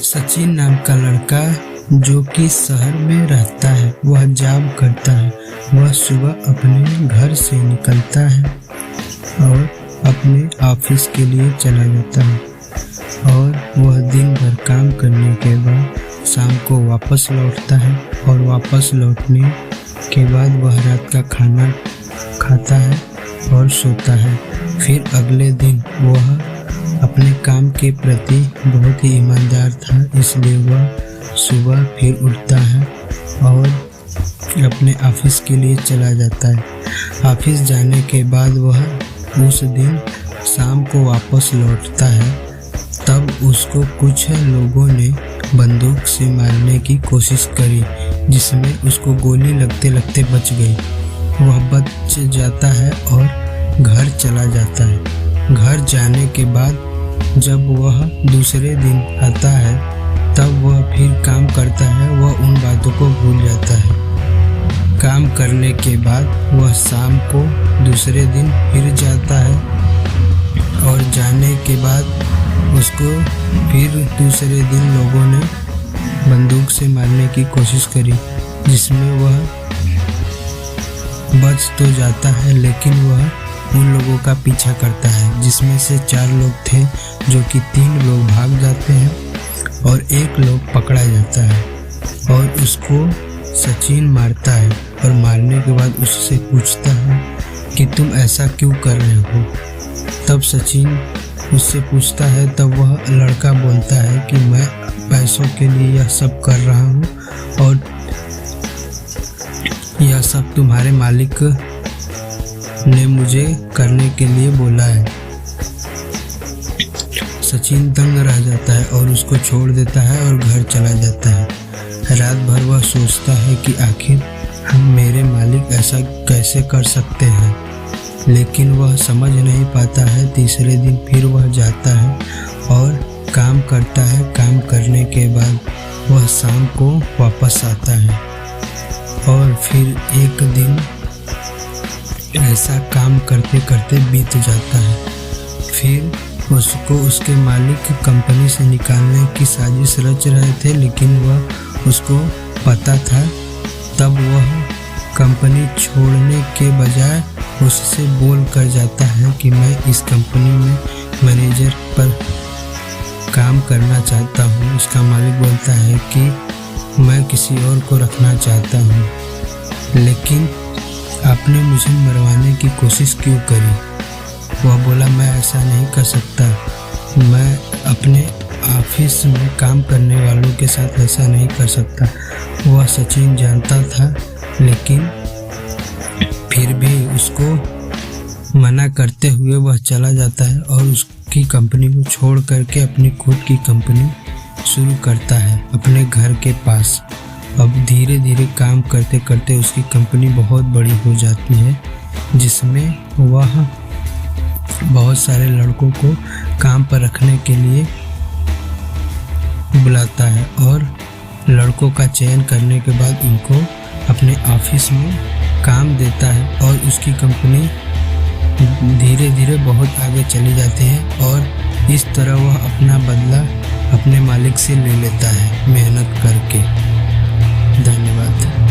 सचिन नाम का लड़का जो कि शहर में रहता है, वह जॉब करता है। वह सुबह अपने घर से निकलता है और अपने ऑफिस के लिए चला जाता है और वह दिन भर काम करने के बाद शाम को वापस लौटता है और वापस लौटने के बाद वह रात का खाना खाता है और सोता है। फिर अगले दिन वह अपने काम के प्रति बहुत ही ईमानदार था, इसलिए वह सुबह फिर उठता है और अपने ऑफिस के लिए चला जाता है। ऑफिस जाने के बाद वह उस दिन शाम को वापस लौटता है। तब उसको कुछ लोगों ने बंदूक से मारने की कोशिश करी, जिसमें उसको गोली लगते लगते बच गई। वह बच जाता है और घर चला जाता है। घर जाने के बाद जब वह दूसरे दिन आता है तब वह फिर काम करता है। वह उन बातों को भूल जाता है। काम करने के बाद वह शाम को दूसरे दिन फिर जाता है और जाने के बाद उसको फिर दूसरे दिन लोगों ने बंदूक से मारने की कोशिश करी, जिसमें वह बच तो जाता है, लेकिन वह उन लोगों का पीछा करता है, जिसमें से 4 लोग थे, जो कि 3 लोग भाग जाते हैं और 1 लोग पकड़ा जाता है और उसको सचिन मारता है। और मारने के बाद उससे पूछता है कि तुम ऐसा क्यों कर रहे हो। तब सचिन उससे पूछता है, तब वह लड़का बोलता है कि मैं पैसों के लिए यह सब कर रहा हूँ और यह सब तुम्हारे मालिक ने मुझे करने के लिए बोला है। सचिन दंग रह जाता है और उसको छोड़ देता है और घर चला जाता है। रात भर वह सोचता है कि आखिर हम मेरे मालिक ऐसा कैसे कर सकते हैं, लेकिन वह समझ नहीं पाता है। तीसरे दिन फिर वह जाता है और काम करता है। काम करने के बाद वह शाम को वापस आता है और फिर एक दिन ऐसा काम करते करते बीत जाता है। फिर उसको उसके मालिक कंपनी से निकालने की साजिश रच रहे थे, लेकिन वह उसको पता था। तब वह कंपनी छोड़ने के बजाय उससे बोल कर जाता है कि मैं इस कंपनी में मैनेजर पर काम करना चाहता हूँ। उसका मालिक बोलता है कि मैं किसी और को रखना चाहता हूँ, लेकिन आपने मुझे मरवाने की कोशिश क्यों करी। वह बोला, मैं ऐसा नहीं कर सकता, मैं अपने ऑफिस में काम करने वालों के साथ ऐसा नहीं कर सकता। वह सचिन जानता था, लेकिन फिर भी उसको मना करते हुए वह चला जाता है और उसकी कंपनी को छोड़ करके अपनी खुद की कंपनी शुरू करता है अपने घर के पास। अब धीरे धीरे काम करते करते उसकी कंपनी बहुत बड़ी हो जाती है, जिसमें वह बहुत सारे लड़कों को काम पर रखने के लिए बुलाता है और लड़कों का चयन करने के बाद उनको अपने ऑफिस में काम देता है और उसकी कंपनी धीरे धीरे बहुत आगे चली जाती है और इस तरह वह अपना बदला अपने मालिक से ले लेता है मेहनत करके। धन्यवाद।